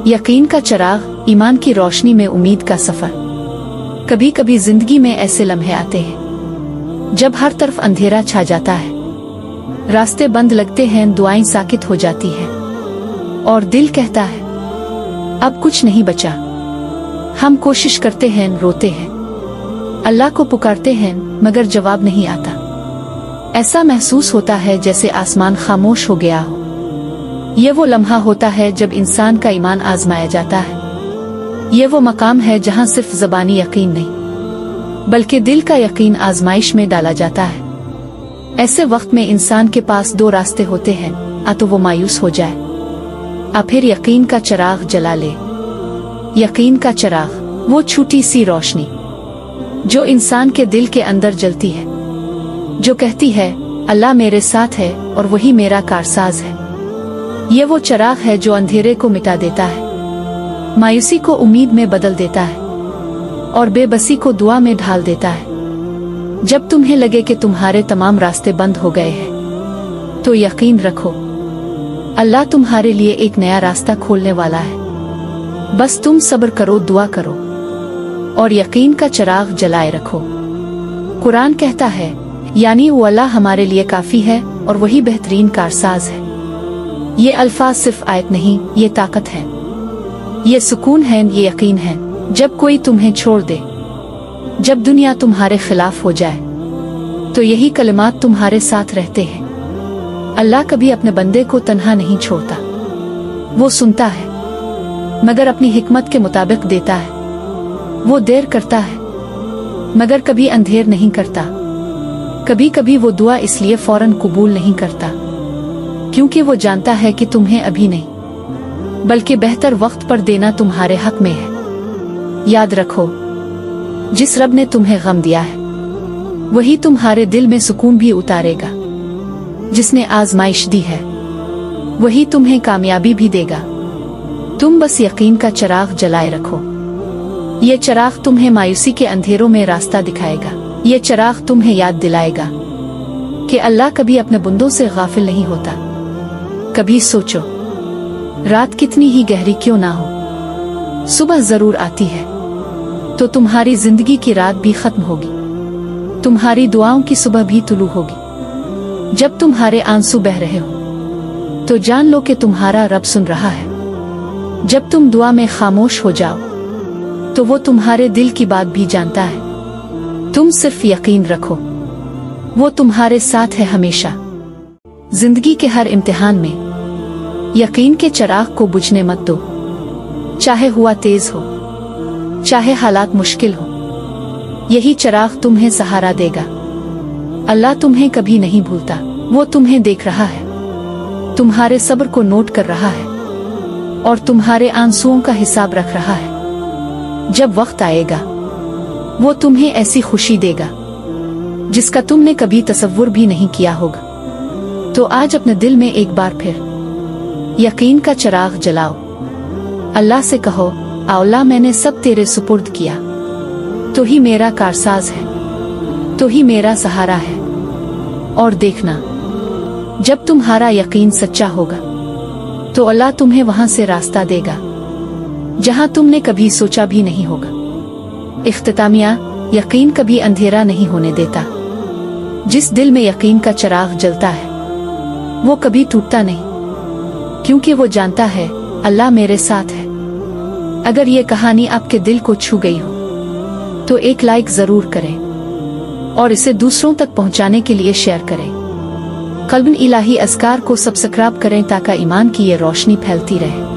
यकीन का चराग, ईमान की रोशनी में उम्मीद का सफर। कभी कभी जिंदगी में ऐसे लम्हे आते हैं जब हर तरफ अंधेरा छा जाता है, रास्ते बंद लगते हैं, दुआएं साकित हो जाती हैं और दिल कहता है अब कुछ नहीं बचा। हम कोशिश करते हैं, रोते हैं, अल्लाह को पुकारते हैं, मगर जवाब नहीं आता। ऐसा महसूस होता है जैसे आसमान खामोश हो गया हो। ये वो लम्हा होता है जब इंसान का ईमान आजमाया जाता है। ये वो मकाम है जहां सिर्फ ज़बानी यकीन नहीं बल्कि दिल का यकीन आजमाइश में डाला जाता है। ऐसे वक्त में इंसान के पास दो रास्ते होते हैं, आ तो वो मायूस हो जाए, आ फिर यकीन का चिराग जला ले। यकीन का चिराग, वो छोटी सी रोशनी जो इंसान के दिल के अंदर जलती है, जो कहती है अल्लाह मेरे साथ है और वही मेरा कारसाज है। ये वो चिराग है जो अंधेरे को मिटा देता है, मायूसी को उम्मीद में बदल देता है और बेबसी को दुआ में ढाल देता है। जब तुम्हें लगे कि तुम्हारे तमाम रास्ते बंद हो गए हैं, तो यकीन रखो अल्लाह तुम्हारे लिए एक नया रास्ता खोलने वाला है। बस तुम सब्र करो, दुआ करो और यकीन का चिराग जलाए रखो। कुरान कहता है यानी वो अल्लाह हमारे लिए काफी है और वही बेहतरीन कारसाज है। ये अल्फाज सिर्फ आयत नहीं, ये ताकत है, ये सुकून है, ये यकीन है। जब कोई तुम्हें छोड़ दे, जब दुनिया तुम्हारे खिलाफ हो जाए, तो यही कलिमात तुम्हारे साथ रहते हैं। अल्लाह कभी अपने बंदे को तन्हा नहीं छोड़ता। वो सुनता है मगर अपनी हिकमत के मुताबिक देता है। वो देर करता है मगर कभी अंधेर नहीं करता। कभी कभी वो दुआ इसलिए फौरन कबूल नहीं करता क्योंकि वो जानता है कि तुम्हें अभी नहीं बल्कि बेहतर वक्त पर देना तुम्हारे हक में है। याद रखो, जिस रब ने तुम्हें गम दिया है वही तुम्हारे दिल में सुकून भी उतारेगा। जिसने आजमाइश दी है वही तुम्हें कामयाबी भी देगा। तुम बस यकीन का चिराग जलाए रखो। ये चिराग तुम्हें मायूसी के अंधेरों में रास्ता दिखाएगा। ये चिराग तुम्हें याद दिलाएगा कि अल्लाह कभी अपने बंदों से गाफिल नहीं होता। कभी सोचो, रात कितनी ही गहरी क्यों ना हो, सुबह जरूर आती है तो तुम्हारी जिंदगी की रात भी खत्म होगी, तुम्हारी दुआओं की सुबह भी तुलू होगी। जब तुम्हारे आंसू बह रहे हो तो जान लो कि तुम्हारा रब सुन रहा है। जब तुम दुआ में खामोश हो जाओ तो वो तुम्हारे दिल की बात भी जानता है। तुम सिर्फ यकीन रखो, वो तुम्हारे साथ है हमेशा। जिंदगी के हर इम्तिहान में यकीन के चिराग को बुझने मत दो। चाहे हुआ तेज हो, चाहे हालात मुश्किल हो, यही चिराग तुम्हें सहारा देगा। अल्लाह तुम्हें कभी नहीं भूलता। वो तुम्हें देख रहा है, तुम्हारे सब्र को नोट कर रहा है और तुम्हारे आंसुओं का हिसाब रख रहा है। जब वक्त आएगा वो तुम्हें ऐसी खुशी देगा जिसका तुमने कभी तसव्वुर भी नहीं किया होगा। तो आज अपने दिल में एक बार फिर यकीन का चिराग जलाओ। अल्लाह से कहो अल्लाह मैंने सब तेरे सुपुर्द किया, तो ही मेरा कारसाज है, तो ही मेरा सहारा है। और देखना, जब तुम्हारा यकीन सच्चा होगा तो अल्लाह तुम्हें वहां से रास्ता देगा जहां तुमने कभी सोचा भी नहीं होगा। इख्तितामिया, यकीन कभी अंधेरा नहीं होने देता। जिस दिल में यकीन का चिराग जलता है वो कभी टूटता नहीं, क्योंकि वो जानता है अल्लाह मेरे साथ है। अगर ये कहानी आपके दिल को छू गई हो तो एक लाइक जरूर करें और इसे दूसरों तक पहुंचाने के लिए शेयर करें। कल्बन इलाही अज़कार को सब्सक्राइब करें ताकि ईमान की ये रोशनी फैलती रहे।